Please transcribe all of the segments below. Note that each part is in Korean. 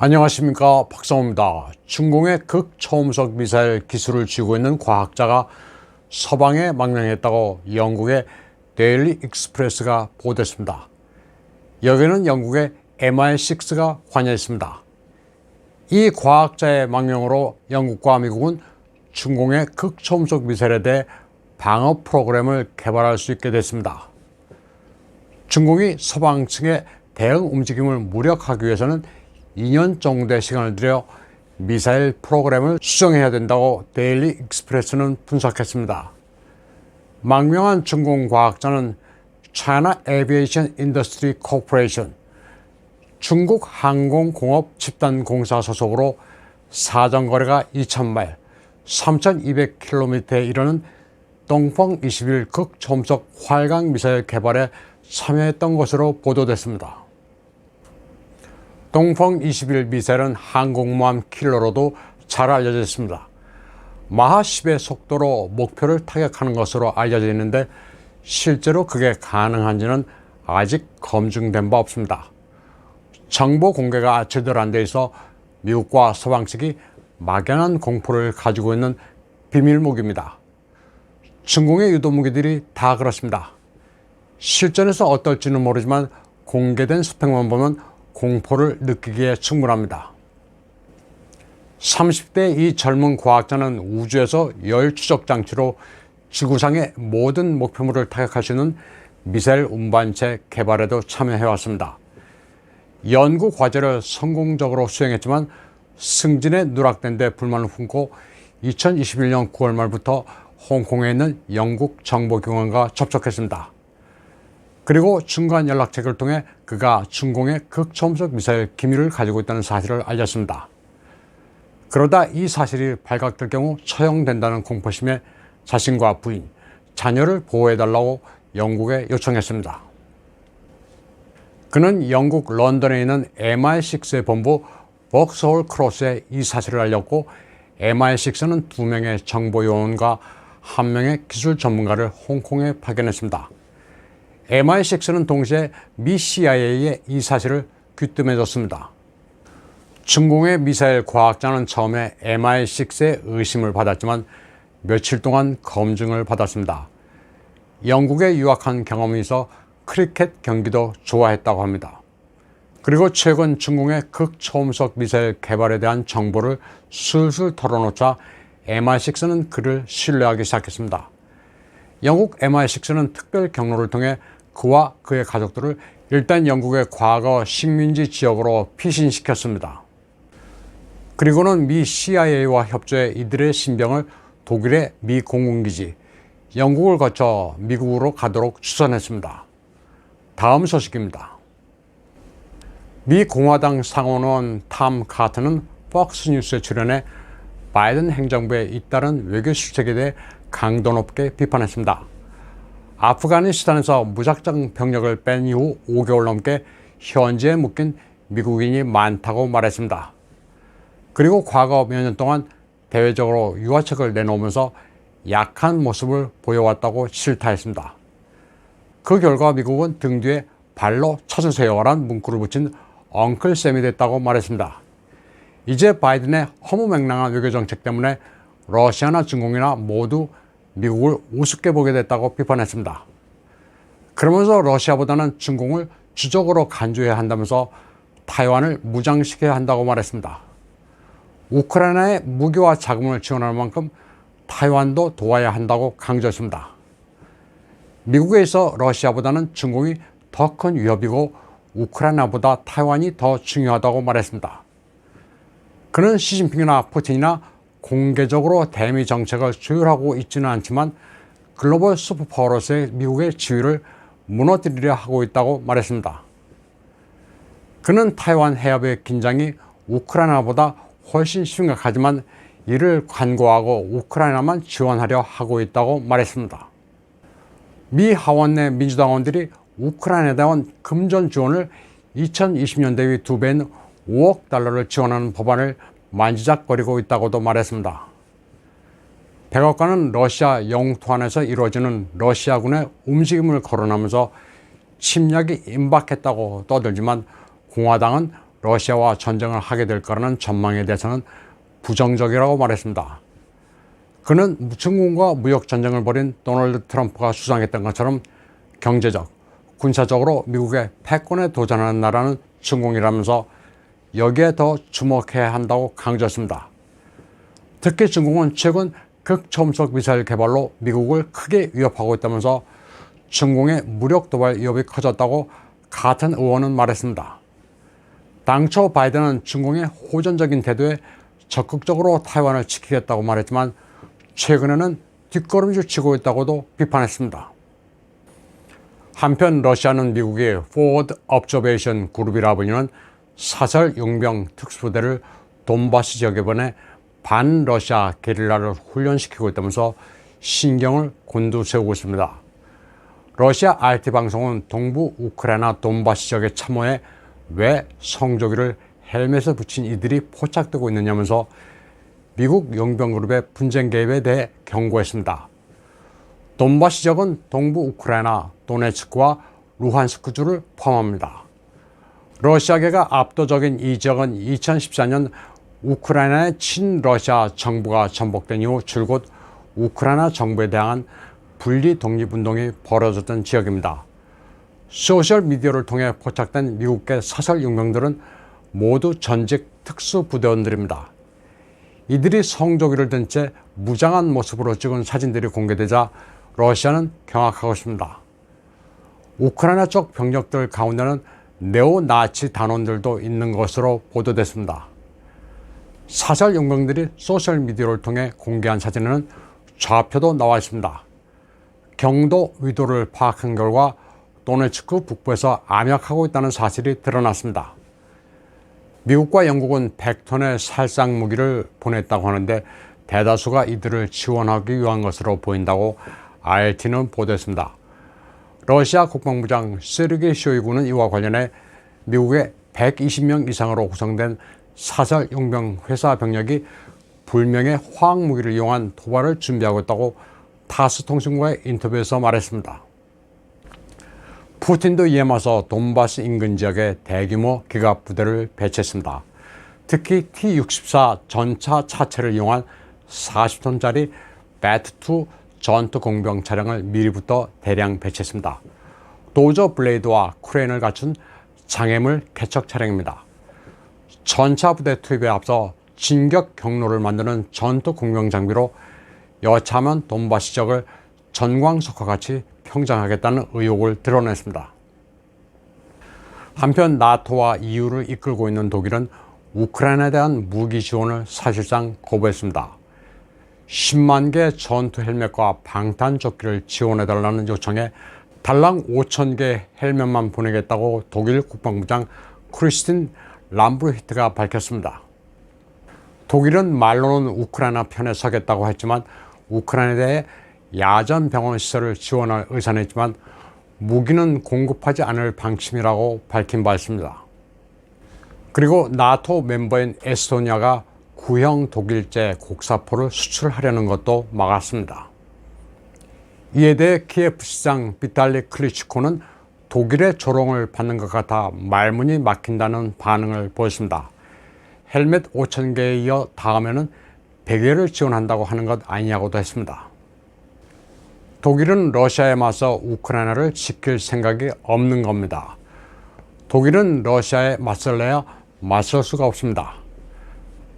안녕하십니까, 박성호입니다. 중공의 극초음속 미사일 기술을 쥐고 있는 과학자가 서방에 망명했다고 영국의 데일리 익스프레스가 보도했습니다. 여기는 영국의 MI6가 관여 있습니다. 이 과학자의 망명으로 영국과 미국은 중공의 극초음속 미사일에 대해 방어 프로그램을 개발할 수 있게 됐습니다. 중공이 서방 측의 대응 움직임을 무력화하기 위해서는 2년 정도의 시간을 들여 미사일 프로그램을 수정해야 된다고 데일리 익스프레스는 분석했습니다. 망명한 중공 과학자는 China Aviation Industry Corporation, 중국 항공공업 집단공사 소속으로 사정거리가 2,000마일, 3,200km에 이르는 동펑21 극초음속 활강 미사일 개발에 참여했던 것으로 보도됐습니다. 동펑21 미사일은 항공모함 킬러로도 잘 알려져 있습니다. 마하 10의 속도로 목표를 타격하는 것으로 알려져 있는데 실제로 그게 가능한지는 아직 검증된 바 없습니다. 정보 공개가 제대로 안 돼 있어 미국과 서방 측이 막연한 공포를 가지고 있는 비밀무기입니다. 중공의 유도무기들이 다 그렇습니다. 실전에서 어떨지는 모르지만 공개된 스펙만 보면 공포를 느끼기에 충분합니다. 30대 이 젊은 과학자는 우주에서 열 추적 장치로 지구상의 모든 목표물을 타격할 수 있는 미사일 운반체 개발에도 참여해왔습니다. 연구 과제를 성공적으로 수행했지만 승진에 누락된 데 불만을 품고 2021년 9월 말부터 홍콩에 있는 영국 정보기관과 접촉했습니다. 그리고 중간 연락책을 통해 그가 중공의 극초음속 미사일 기밀을 가지고 있다는 사실을 알렸습니다. 그러다 이 사실이 발각될 경우 처형된다는 공포심에 자신과 부인, 자녀를 보호해달라고 영국에 요청했습니다. 그는 영국 런던에 있는 MI6의 본부 벅스홀 크로스에 이 사실을 알렸고 MI6는 2명의 정보요원과 1명의 기술 전문가를 홍콩에 파견했습니다. MI6는 동시에 미 CIA에 이 사실을 귀뜸해줬습니다. 중공의 미사일 과학자는 처음에 MI6의 의심을 받았지만 며칠 동안 검증을 받았습니다. 영국에 유학한 경험이 있어 크리켓 경기도 좋아했다고 합니다. 그리고 최근 중공의 극초음속 미사일 개발에 대한 정보를 술술 털어놓자 MI6는 그를 신뢰하기 시작했습니다. 영국 MI6는 특별 경로를 통해 그와 그의 가족들을 일단 영국의 과거 식민지 지역으로 피신시켰습니다. 그리고는 미 CIA와 협조해 이들의 신병을 독일의 미 공군기지, 영국을 거쳐 미국으로 가도록 추선했습니다. 다음 소식입니다. 미 공화당 상원의원 탐 카트는 폭스뉴스에 출연해 바이든 행정부의 잇따른 외교 실책에 대해 강도 높게 비판했습니다. 아프가니스탄에서 무작정 병력을 뺀 이후 5개월 넘게 현지에 묶인 미국인이 많다고 말했습니다. 그리고 과거 몇 년 동안 대외적으로 유화책을 내놓으면서 약한 모습을 보여왔다고 실타했습니다. 그 결과 미국은 등 뒤에 발로 쳐주세요라는 문구를 붙인 엉클샘이 됐다고 말했습니다. 이제 바이든의 허무맹랑한 외교정책 때문에 러시아나 중공이나 모두 미국을 우습게 보게 됐다고 비판했습니다. 그러면서 러시아보다는 중공을 주적으로 간주해야 한다면서 타이완을 무장시켜야 한다고 말했습니다. 우크라이나에 무기와 자금을 지원할 만큼 타이완도 도와야 한다고 강조했습니다. 미국에 있어 러시아보다는 중공이 더 큰 위협이고 우크라이나보다 타이완이 더 중요하다고 말했습니다. 그는 시진핑이나 푸틴이나 공개적으로 대미 정책을 조율하고 있지는 않지만 글로벌 슈퍼파워로서의 미국의 지위를 무너뜨리려 하고 있다고 말했습니다. 그는 타이완 해협의 긴장이 우크라이나보다 훨씬 심각하지만 이를 관고하고 우크라이나만 지원하려 하고 있다고 말했습니다. 미 하원 내 민주당원들이 우크라이나에 대한 금전 지원을 2020년 대비 2배인 5억 달러를 지원하는 법안을 만지작거리고 있다고도 말했습니다. 백악관은 러시아 영토 안에서 이루어지는 러시아군의 움직임을 거론하면서 침략이 임박했다고 떠들지만 공화당은 러시아와 전쟁을 하게 될 거라는 전망에 대해서는 부정적이라고 말했습니다. 그는 중국과 무역 전쟁을 벌인 도널드 트럼프가 주장했던 것처럼 경제적, 군사적으로 미국의 패권에 도전하는 나라는 중국이라면서 여기에 더 주목해야 한다고 강조했습니다. 특히 중국은 최근 극초음속 미사일 개발로 미국을 크게 위협하고 있다면서 중국의 무력 도발 위협이 커졌다고 같은 의원은 말했습니다. 당초 바이든은 중국의 호전적인 태도에 적극적으로 타이완을 지키겠다고 말했지만 최근에는 뒷걸음질 치고 있다고도 비판했습니다. 한편 러시아는 미국이 Forward Observation 그룹이라 불리는 사설 용병 특수부대를 돈바스 지역에 보내 반러시아 게릴라를 훈련시키고 있다면서 신경을 곤두세우고 있습니다. 러시아 RT 방송은 동부 우크라이나 돈바스 지역에 참호해 왜 성조기를 헬멧에 붙인 이들이 포착되고 있느냐면서 미국 용병그룹의 분쟁 개입에 대해 경고했습니다. 돈바스 지역은 동부 우크라이나 도네츠크와 루한스크주를 포함합니다. 러시아계가 압도적인 이 지역은 2014년 우크라이나의 친러시아 정부가 전복된 이후 줄곧 우크라이나 정부에 대한 분리 독립운동이 벌어졌던 지역입니다. 소셜미디어를 통해 포착된 미국계 사설 용병들은 모두 전직 특수부대원들입니다. 이들이 성조기를 든 채 무장한 모습으로 찍은 사진들이 공개되자 러시아는 경악하고 있습니다. 우크라이나 쪽 병력들 가운데는 네오나치 단원들도 있는 것으로 보도됐습니다. 사설 용병들이 소셜미디어를 통해 공개한 사진에는 좌표도 나와 있습니다. 경도 위도를 파악한 결과 도네츠크 북부에서 암약하고 있다는 사실이 드러났습니다. 미국과 영국은 100톤의 살상 무기를 보냈다고 하는데 대다수가 이들을 지원하기 위한 것으로 보인다고 RT는 보도했습니다. 러시아 국방부장 세르게이 쇼이구는 이와 관련해 미국의 120명 이상으로 구성된 사설 용병 회사 병력이 불명의 화학무기를 이용한 도발을 준비하고 있다고 타스 통신과의 인터뷰에서 말했습니다. 푸틴도 이에 맞서 돈바스 인근 지역에 대규모 기갑 부대를 배치했습니다. 특히 T-64 전차 차체를 이용한 40톤짜리 배트2 전투 공병 차량을 미리부터 대량 배치했습니다. 도저 블레이드와 크레인을 갖춘 장애물 개척 차량입니다. 전차 부대 투입에 앞서 진격 경로를 만드는 전투 공병 장비로 여차하면 돈바스 지역을 전광석과 같이 평정하겠다는 의혹을 드러냈습니다. 한편 나토와 EU를 이끌고 있는 독일은 우크라이나에 대한 무기 지원을 사실상 거부했습니다. 10만 개 전투 헬멧과 방탄조끼를 지원해달라는 요청에 달랑 5천 개 헬멧만 보내겠다고 독일 국방부장 크리스틴 람브루히트가 밝혔습니다. 독일은 말로는 우크라이나 편에 서겠다고 했지만 우크라이나에 대해 야전 병원 시설을 지원할 의사는 있지만 무기는 공급하지 않을 방침이라고 밝힌 바 있습니다. 그리고 나토 멤버인 에스토니아가 구형 독일제 곡사포를 수출하려는 것도 막았습니다. 이에 대해 키예프 시장 비탈리 클리치코는 독일의 조롱을 받는 것 같아 말문이 막힌다는 반응을 보였습니다. 헬멧 5천 개에 이어 다음에는 100개를 지원한다고 하는 것 아니냐고도 했습니다. 독일은 러시아에 맞서 우크라이나를 지킬 생각이 없는 겁니다. 독일은 러시아에 맞설래야 맞설 수가 없습니다.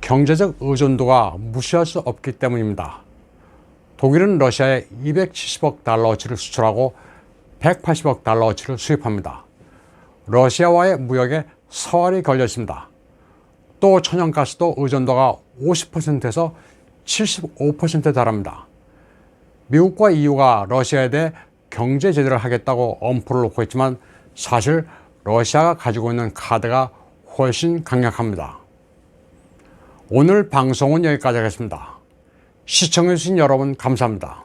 경제적 의존도가 무시할 수 없기 때문입니다. 독일은 러시아에 270억 달러어치를 수출하고 180억 달러어치를 수입합니다. 러시아와의 무역에 서활이 걸려 있습니다. 또 천연가스도 의존도가 50%에서 75%에 달합니다. 미국과 EU가 러시아에 대해 경제 제재를 하겠다고 엄포를 놓고 있지만 사실 러시아가 가지고 있는 카드가 훨씬 강력합니다. 오늘 방송은 여기까지 하겠습니다. 시청해주신 여러분 감사합니다.